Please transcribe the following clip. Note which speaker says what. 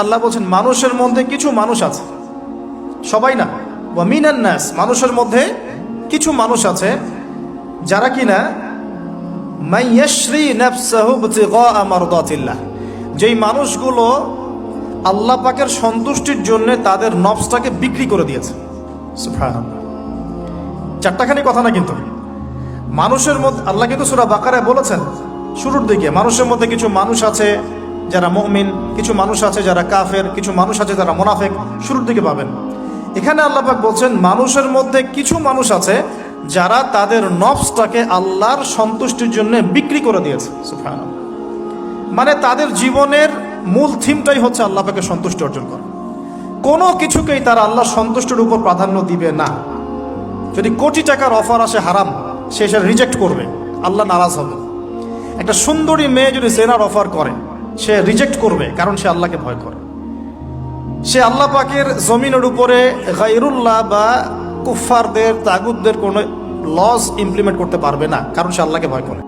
Speaker 1: আল্লাহ বলছেন মানুষের মধ্যে কিছু মানুষ আছে, সবাই না, ওয়া মিনান নাস, মানুষের মধ্যে কিছু মানুষ আছে যারা কিনা মান ইয়াশরি নাফসাহু ইবতিগা মারদাতিল্লাহ, যেই মানুষগুলো আল্লাহ পাকের সন্তুষ্টির জন্য তাদের নফসটাকে বিক্রি করে দিয়েছে। সুবহানাল্লাহ, চারটাখানি কথা না, কিন্তু মানুষের মধ্যে আল্লাহ কিন্তু সূরা বাকারায় বলেছেন শুরুর দিকে, মানুষের মধ্যে কিছু মানুষ আছে যারা মুমিন, কিছু মানুষ আছে যারা কাফের, কিছু মানুষ আছে যারা মুনাফিক, শুরুর দিকে পাবেন। এখানে আল্লাহ পাক বলছেন মানুষের মধ্যে কিছু মানুষ আছে যারা তাদের নফসটাকে আল্লাহর সন্তুষ্টির জন্য বিক্রি করে দিয়েছে। সুবহানাল্লাহ, মানে তাদের জীবনের মূল থিমটাই হচ্ছে আল্লাহ পাকের সন্তুষ্টি অর্জন করা। কোনো কিছুকেই তারা আল্লাহর সন্তুষ্টির উপর প্রাধান্য দিবে না। যদি কোটি টাকার অফার আসে হারাম, সে সেটা রিজেক্ট করবে, আল্লাহ নারাজ হবে। একটা সুন্দরী মেয়ে যদি জেনার অফার করে, সে রিজেক্ট করবে, কারণ সে আল্লাহকে ভয় করে। সে আল্লাহ পাকের জমিনের উপরে গায়রুল্লাহ বা কুফফারদের, তাগুতদের কোনো লস ইমপ্লিমেন্ট করতে পারবে না, কারণ সে আল্লাহকে ভয় করে।